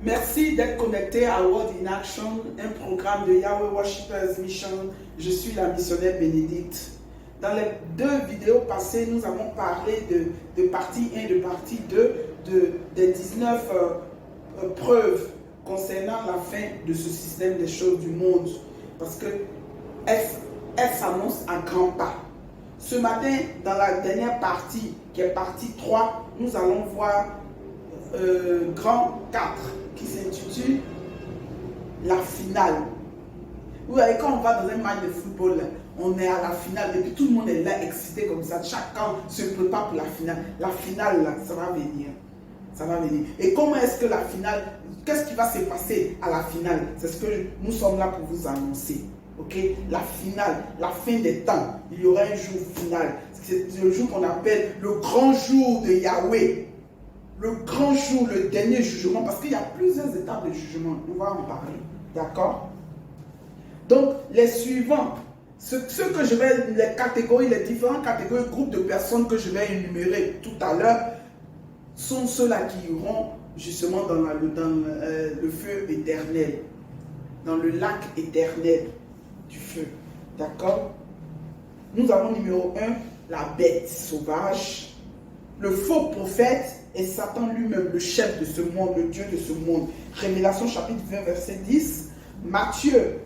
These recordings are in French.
Merci d'être connecté à Word in Action, un programme de Yahweh Worshipers Mission. Je suis la missionnaire Bénédicte. Dans les deux vidéos passées, nous avons parlé de partie 1 et de partie 2 des 19 preuves concernant la fin de ce système des choses du monde. Parce que elle s'annonce à grands pas. Ce matin, dans la dernière partie, qui est partie 3, nous allons voir grand 4 qui s'intitule la finale. Vous voyez, quand on va dans un match de football, on est à la finale et puis tout le monde est là excité comme ça. Chacun se prépare pour la finale. La finale, là, ça va venir. Ça va venir. Et comment est-ce que la finale, qu'est-ce qui va se passer à la finale? C'est ce que nous sommes là pour vous annoncer. Ok, la finale, la fin des temps, il y aura un jour final. C'est le jour qu'on appelle le grand jour de Yahweh. Le grand jour, le dernier jugement, parce qu'il y a plusieurs étapes de jugement. On va en parler. D'accord? Donc, les suivants, ce que je vais, les catégories, les différentes catégories, groupes de personnes que je vais énumérer tout à l'heure, sont ceux-là qui iront justement dans le feu éternel, dans le lac éternel du feu. D'accord? Nous avons numéro 1, la bête sauvage, le faux prophète et Satan lui-même, le chef de ce monde, le Dieu de ce monde. Révélation chapitre 20, verset 10. Matthieu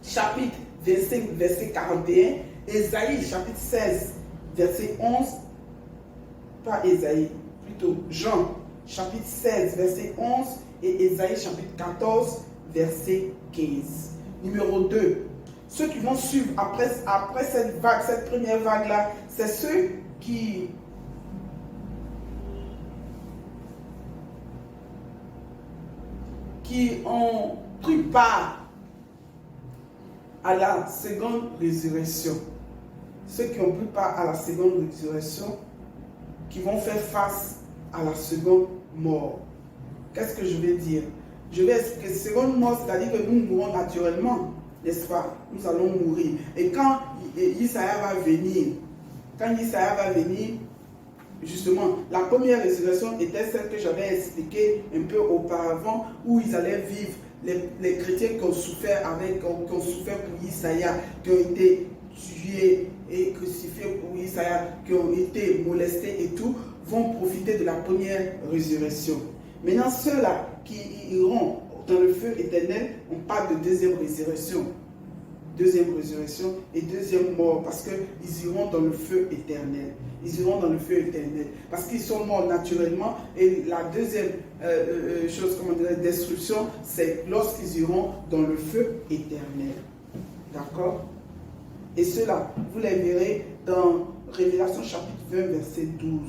chapitre 25, verset 41. Ésaïe chapitre 16, verset 11. Pas Ésaïe, plutôt Jean chapitre 16, verset 11. Et Ésaïe chapitre 14, verset 15. Numéro 2. Ceux qui vont suivre après cette vague, cette première vague-là, c'est ceux qui ont pris part à la seconde résurrection. Ceux qui ont pris part à la seconde résurrection, qui vont faire face à la seconde mort. Qu'est-ce que je vais dire? Je vais expliquer. Seconde mort, c'est-à-dire que nous mourrons naturellement, n'est-ce pas? Nous allons mourir. Et quand Isaïe va venir, justement, la première résurrection était celle que j'avais expliquée un peu auparavant, où ils allaient vivre, les chrétiens qui ont souffert pour Isaïe, qui ont été tués et crucifiés pour Isaïe, qui ont été molestés et tout, vont profiter de la première résurrection. Maintenant, ceux-là qui iront dans le feu éternel, on parle de deuxième résurrection. Deuxième résurrection et deuxième mort, parce qu'ils iront dans le feu éternel. Ils iront dans le feu éternel. Parce qu'ils sont morts naturellement. Et la deuxième destruction, c'est lorsqu'ils iront dans le feu éternel. D'accord? Et cela, vous les verrez dans Révélation chapitre 20, verset 12.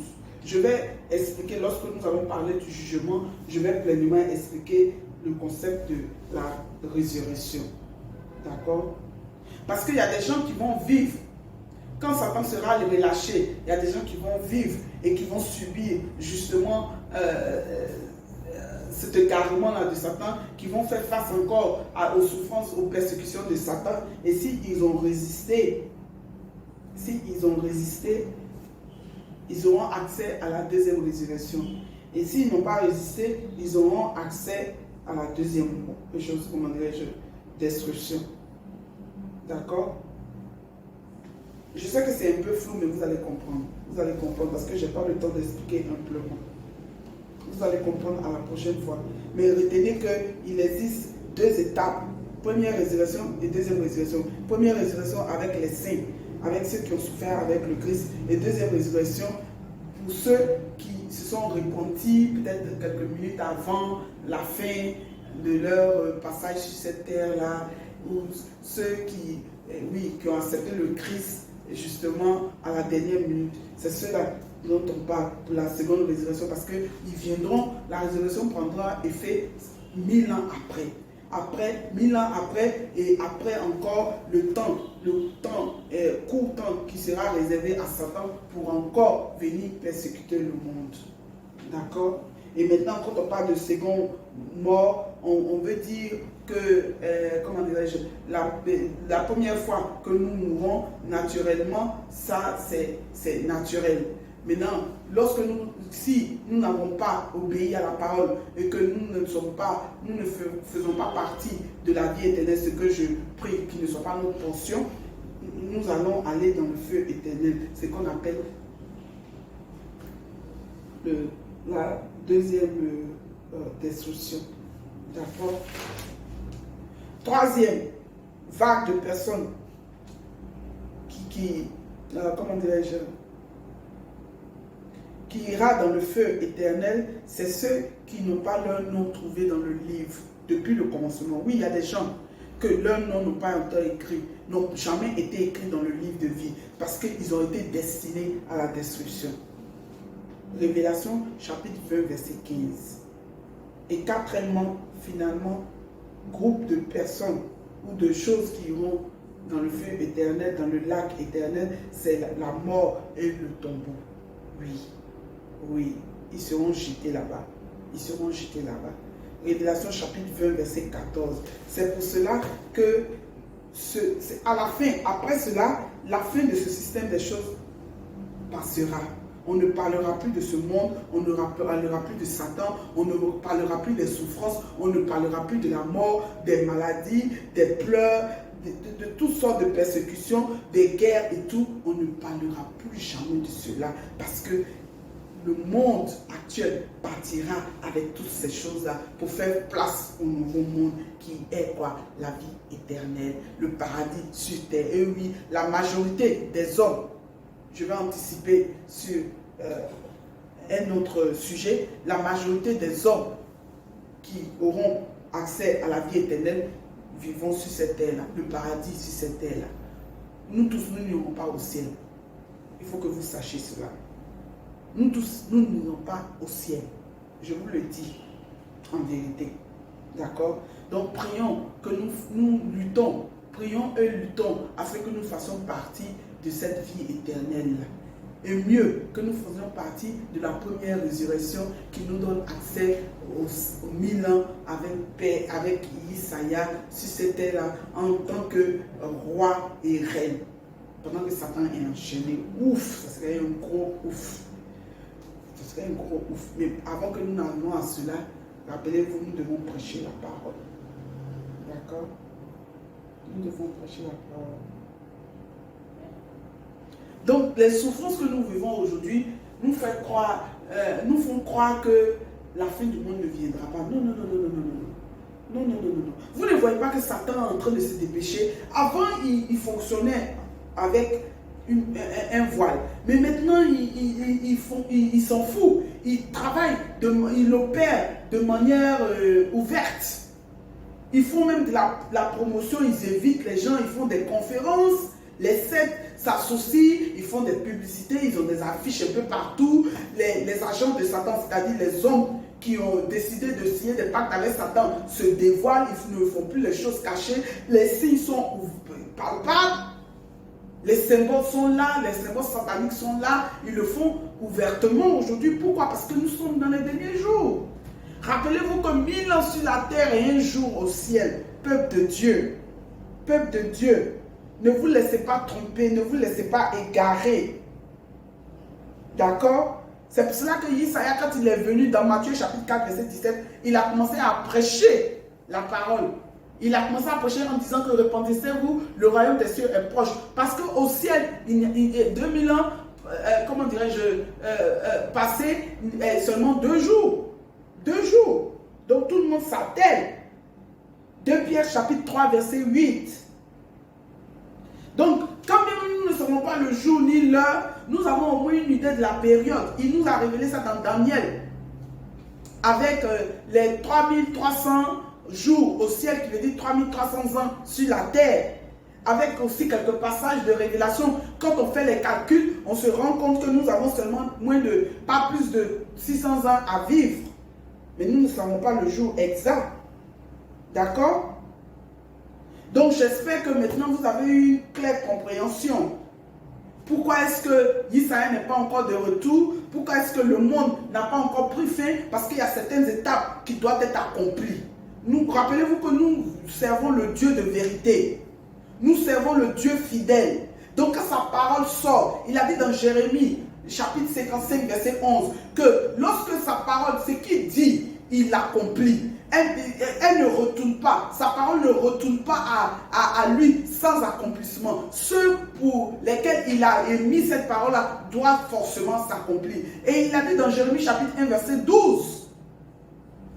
Je vais expliquer, lorsque nous allons parler du jugement, je vais pleinement expliquer le concept de la résurrection. D'accord? Parce qu'il y a des gens qui vont vivre, quand Satan sera relâché, il y a des gens qui vont vivre et qui vont subir justement cet égarement-là de Satan, qui vont faire face encore aux souffrances, aux persécutions de Satan. Et s'ils ont résisté, ils auront accès à la deuxième résurrection. Et s'ils n'ont pas résisté, ils auront accès à la deuxième chose, comment dirais-je, destruction. D'accord? Je sais que c'est un peu flou, mais vous allez comprendre. Vous allez comprendre parce que je n'ai pas le temps d'expliquer amplement. Vous allez comprendre à la prochaine fois. Mais retenez qu'il existe deux étapes. Première résurrection et deuxième résurrection. Première résurrection avec les saints, avec ceux qui ont souffert avec le Christ. Et deuxième résurrection pour ceux qui se sont repentis peut-être quelques minutes avant la fin de leur passage sur cette terre-là, ou ceux qui ont accepté le Christ justement à la dernière minute. C'est ceux-là dont on parle pour la seconde résurrection, parce qu'ils viendront, la résurrection prendra effet 1000 ans après, 1000 ans après, et après encore le court temps qui sera réservé à Satan pour encore venir persécuter le monde. D'accord? Et maintenant, quand on parle de seconde mort, on veut dire que, comment dirais-je, la première fois que nous mourrons naturellement, ça c'est naturel. Maintenant, si nous n'avons pas obéi à la parole et que nous ne faisons pas partie de la vie éternelle, ce que je prie qu'il ne soit pas notre portion, nous allons aller dans le feu éternel. C'est ce qu'on appelle la deuxième destruction. D'accord? Troisième vague de personnes comment dirais-je, qui ira dans le feu éternel, c'est ceux qui n'ont pas leur nom trouvé dans le livre depuis le commencement. Oui, il y a des gens que leur nom n'a pas été écrit, n'ont jamais été écrits dans le livre de vie parce qu'ils ont été destinés à la destruction. Révélation chapitre 20 verset 15. Et quatrièmement, finalement, groupe de personnes ou de choses qui iront dans le feu éternel, dans le lac éternel, c'est la mort et le tombeau. Oui, ils seront jetés là-bas. Révélation chapitre 20 verset 14. C'est pour cela que à la fin, après cela, la fin de ce système des choses passera. On ne parlera plus de ce monde, on ne parlera plus de Satan, on ne parlera plus des souffrances, on ne parlera plus de la mort, des maladies, des pleurs, de toutes sortes de persécutions, des guerres et tout. On ne parlera plus jamais de cela parce que le monde actuel partira avec toutes ces choses-là pour faire place au nouveau monde qui est quoi? La vie éternelle, le paradis sur terre. Et oui, la majorité des hommes, je vais anticiper sur un autre sujet, la majorité des hommes qui auront accès à la vie éternelle vivront sur cette terre-là, le paradis sur cette terre-là. Nous tous, nous n'irons pas au ciel. Il faut que vous sachiez cela. Nous tous, nous n'irons pas au ciel. Je vous le dis en vérité. D'accord? Donc prions que nous luttons. Prions et luttons afin que nous fassions partie de cette vie éternelle. Et mieux que nous faisions partie de la première résurrection qui nous donne accès aux 1000 ans avec paix, avec Isaïa sur cette terre-là en tant que roi et reine. Pendant que Satan est enchaîné, ouf, ça serait un gros ouf. Ce serait un gros ouf. Mais avant que nous n'arrivions à cela, rappelez-vous, nous devons prêcher la parole. D'accord? Nous devons prêcher la parole. Donc, les souffrances que nous vivons aujourd'hui nous font croire que la fin du monde ne viendra pas. Non. Vous ne voyez pas que Satan est en train de se dépêcher. Avant, il fonctionnait avec un voile. Mais maintenant, il s'en fout. Il travaille, il opère de manière ouverte. Ils font même de la promotion, ils évitent les gens, ils font des conférences. Les sectes s'associent, ils font des publicités, ils ont des affiches un peu partout. Les agents de Satan, c'est-à-dire les hommes qui ont décidé de signer des pactes avec Satan, se dévoilent, ils ne font plus les choses cachées. Les signes sont palpables. Les symboles sont là, les symboles sataniques sont là. Ils le font ouvertement aujourd'hui. Pourquoi? Parce que nous sommes dans les derniers jours. Rappelez-vous que 1000 ans sur la terre et un jour au ciel. Peuple de Dieu. Peuple de Dieu. Ne vous laissez pas tromper, ne vous laissez pas égarer. D'accord? C'est pour cela que Isaïa, quand il est venu dans Matthieu chapitre 4, verset 17, il a commencé à prêcher la parole. Il a commencé à prêcher en disant que repentissez-vous, le royaume des cieux est proche. Parce qu'au ciel, il y a 2000 ans, comment dirais-je, passé seulement 2 jours. 2 jours. Donc tout le monde s'attelle. 2 Pierre chapitre 3, verset 8. Donc, quand même nous ne savons pas le jour ni l'heure, nous avons au moins une idée de la période. Il nous a révélé ça dans Daniel. Avec les 3300 jours au ciel, qui veut dire 3300 ans sur la terre. Avec aussi quelques passages de révélation. Quand on fait les calculs, on se rend compte que nous avons seulement pas plus de 600 ans à vivre. Mais nous ne savons pas le jour exact. D'accord? Donc j'espère que maintenant vous avez eu une claire compréhension. Pourquoi est-ce que Isaïe n'est pas encore de retour? Pourquoi est-ce que le monde n'a pas encore pris fin? Parce qu'il y a certaines étapes qui doivent être accomplies. Rappelez-vous que nous servons le Dieu de vérité. Nous servons le Dieu fidèle. Donc quand sa parole sort, il a dit dans Jérémie, chapitre 55, verset 11, que lorsque sa parole, ce qu'il dit, il l'accomplit. Elle ne retourne pas, sa parole ne retourne pas à lui sans accomplissement. Ceux pour lesquels il a émis cette parole-là doivent forcément s'accomplir. Et il a dit dans Jérémie chapitre 1, verset 12,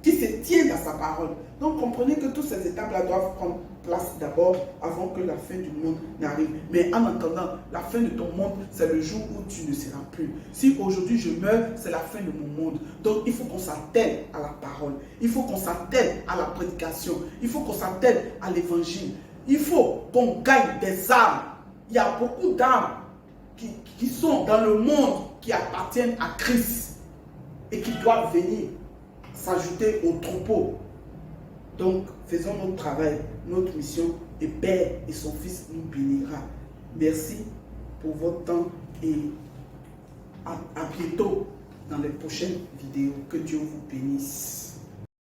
qui se tiennent à sa parole. Donc comprenez que toutes ces étapes-là doivent prendre place d'abord avant que la fin du monde n'arrive. Mais en attendant, la fin de ton monde, c'est le jour où tu ne seras plus. Si aujourd'hui je meurs, c'est la fin de mon monde. Donc il faut qu'on s'attelle à la parole. Il faut qu'on s'attelle à la prédication. Il faut qu'on s'attelle à l'évangile. Il faut qu'on gagne des âmes. Il y a beaucoup d'âmes qui sont dans le monde qui appartiennent à Christ et qui doivent venir s'ajouter au troupeau. Donc, faisons notre travail, notre mission, et Père et son Fils nous bénira. Merci pour votre temps et à bientôt dans les prochaines vidéos. Que Dieu vous bénisse.